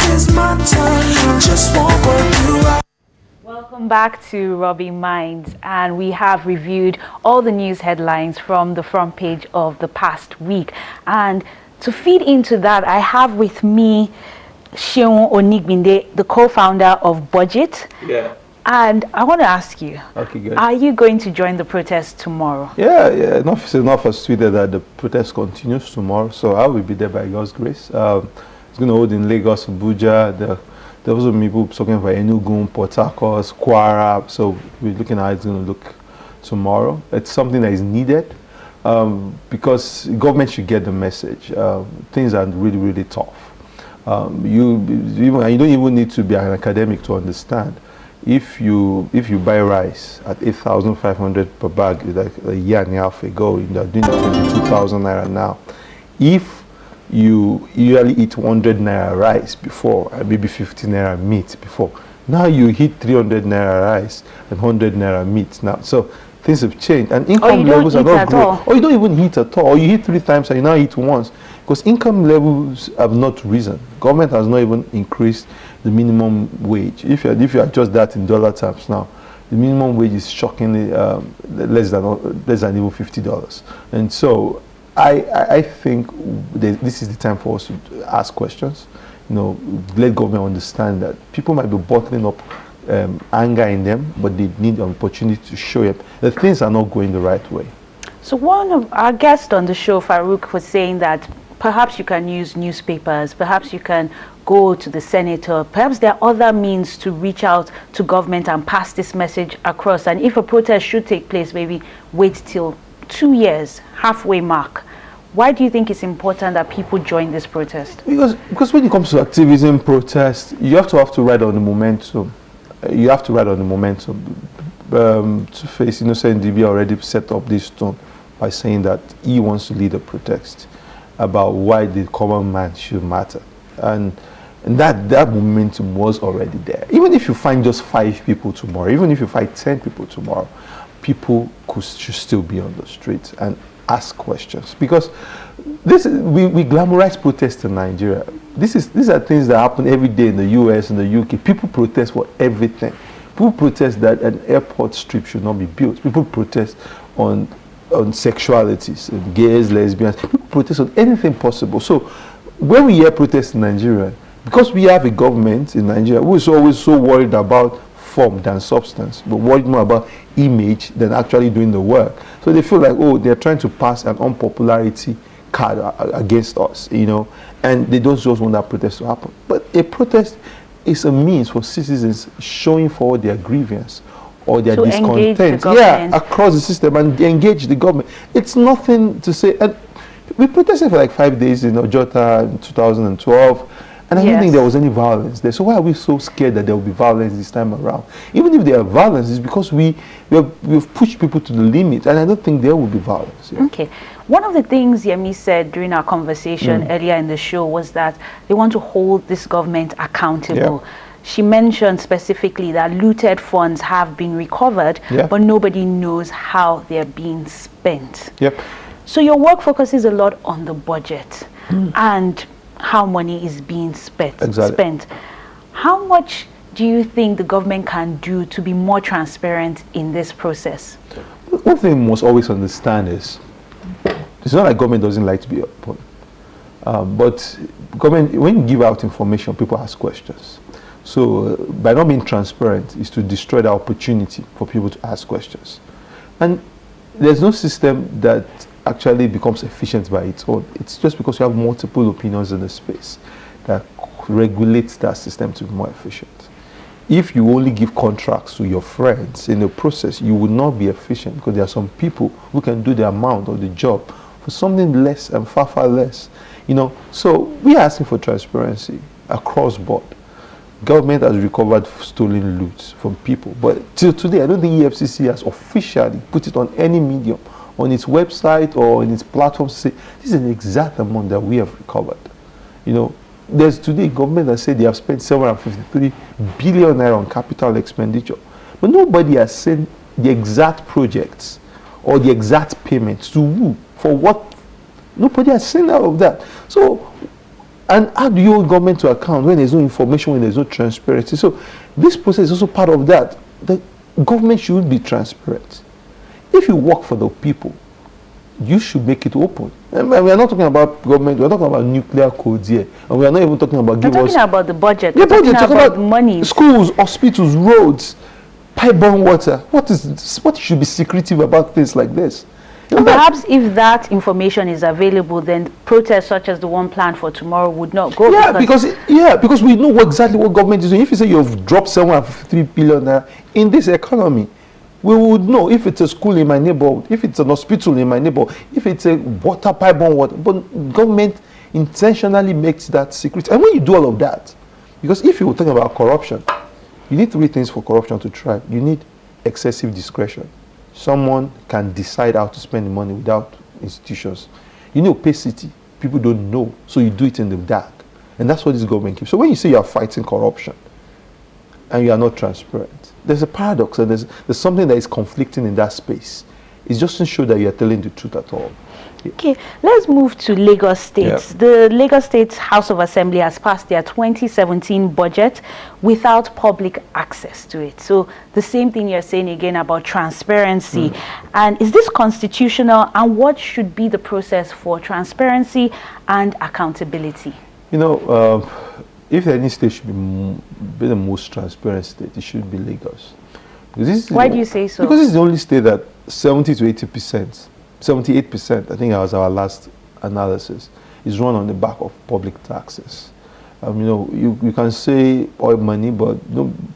is my turn. Just won't work you out. Welcome back to Rubbin Minds, and we have reviewed all the news headlines from the front page of the past week. And to feed into that, I have with me Seun Onigbinde, the co-founder of Budget. Yeah. And I want to ask you, okay, good. Are you going to join the protest tomorrow? Yeah. Enough has tweeted that the protest continues tomorrow, so I will be there by God's grace. It's going to hold in Lagos, Abuja. There was some people talking about Enugu, Port Harcourt, Kwara. So we're looking at how it's going to look tomorrow. It's something that is needed because government should get the message. Things are really, really tough. You don't even need to be an academic to understand. If you buy rice at 8,500 per bag, like a year and a half ago, you're doing 22,000 naira now. If you usually eat 100 naira rice before, and maybe 50 naira meat before, now you eat 300 naira rice and 100 naira meat now. So things have changed, and income levels are not growing. Or you don't even eat at all, or you eat 3 times and you now eat once, because income levels have not risen. Government has not even increased the minimum wage. If you adjust that in dollar terms now, the minimum wage is shockingly less than even $50. And so I think this is the time for us to ask questions. Let government understand that people might be bottling up anger in them, but they need an opportunity to show them that things are not going the right way. So one of our guests on the show, Farouk, was saying that perhaps you can use newspapers, perhaps you can go to the senator, perhaps there are other means to reach out to government and pass this message across. And if a protest should take place, maybe wait till 2 years, halfway mark. Why do you think it's important that people join this protest? Because when it comes to activism, protest, you have to ride on the momentum. You have to ride on the momentum. Two-Face Innocent DB already set up this tone by saying that he wants to lead a protest about why the common man should matter. And that momentum was already there. Even if you find just 5 people tomorrow, even if you find 10 people tomorrow, people should still be on the streets and ask questions. Because we glamorize protests in Nigeria. These are things that happen every day in the US and the UK. People protest for everything. People protest that an airport strip should not be built. People protest on sexualities, gays, lesbians. People protest on anything possible. So when we hear protests in Nigeria, because we have a government in Nigeria who is always so worried about form than substance, but worried more about image than actually doing the work. So they feel like, oh, they're trying to pass an unpopularity card against us, and they don't just want that protest to happen. But a protest is a means for citizens showing forward their grievance or their discontent, across the system, and engage the government. It's nothing to say. And we protested for like 5 days in Ojota in 2012, and I don't think there was any violence there. So why are we so scared that there will be violence this time around? Even if there are violence, it's because we've pushed people to the limit, and I don't think there will be violence. Yeah. Okay. One of the things Yemi said during our conversation earlier in the show was that they want to hold this government accountable. Yeah. She mentioned specifically that looted funds have been recovered, but nobody knows how they're being spent. Yep. So your work focuses a lot on the budget and how money is being spent. How much do you think the government can do to be more transparent in this process? One thing we must always understand is, it's not like government doesn't like to be open. But government, when you give out information, people ask questions. So by not being transparent is to destroy the opportunity for people to ask questions. And there's no system that actually becomes efficient by its own. It's just because you have multiple opinions in the space that regulates that system to be more efficient. If you only give contracts to your friends in the process, you will not be efficient, because there are some people who can do the amount of the job for something less and far, far less. So we are asking for transparency across board. Government has recovered stolen loot from people, but till today, I don't think EFCC has officially put it on any medium, on its website or in its platform, to say this is the exact amount that we have recovered. There's today government that said they have spent 753 billion naira on capital expenditure, but nobody has sent the exact projects or the exact payments to who, for what. Nobody has seen all of that. So And how do you hold government to account when there's no information, when there's no transparency? So this process is also part of that. The government should be transparent. If you work for the people, you should make it open. And we are not talking about government, we are talking about nuclear codes here. And we are not even talking about We're talking about the budget. Yeah, We're budget, talking about money. Schools, hospitals, roads, pipe-borne water. What should be secretive about things like this? And perhaps if that information is available, then protests such as the one planned for tomorrow would not go. Yeah, because we know exactly what government is doing. If you say you've dropped 753 billion in this economy, we would know if it's a school in my neighborhood, if it's an hospital in my neighborhood, if it's a water pipe-borne water. But government intentionally makes that secret. And when you do all of that, because if you were talking about corruption, you need three things for corruption to thrive. You need excessive discretion. Someone can decide how to spend the money without institutions. You need opacity. People don't know, so you do it in the dark. And that's what this government keeps. So when you say you are fighting corruption and you are not transparent, there's a paradox, and there's something that is conflicting in that space. It just doesn't show that you are telling the truth at all. Okay, let's move to Lagos State. Yeah. The Lagos State House of Assembly has passed their 2017 budget without public access to it. So the same thing you're saying again about transparency. And is this constitutional, and what should be the process for transparency and accountability? You know, if any state should be the most transparent state, it should be Lagos. Why do you say so? Because it's the only state that 70 to 80%, 78%, I think that was our last analysis, is run on the back of public taxes. You know, you can say oil money, but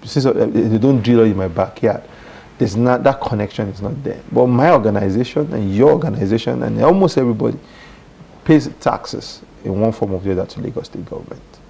since they don't drill in my backyard, there's not, that connection is not there. But my organization and your organization and almost everybody pays taxes in one form or the other to Lagos State government.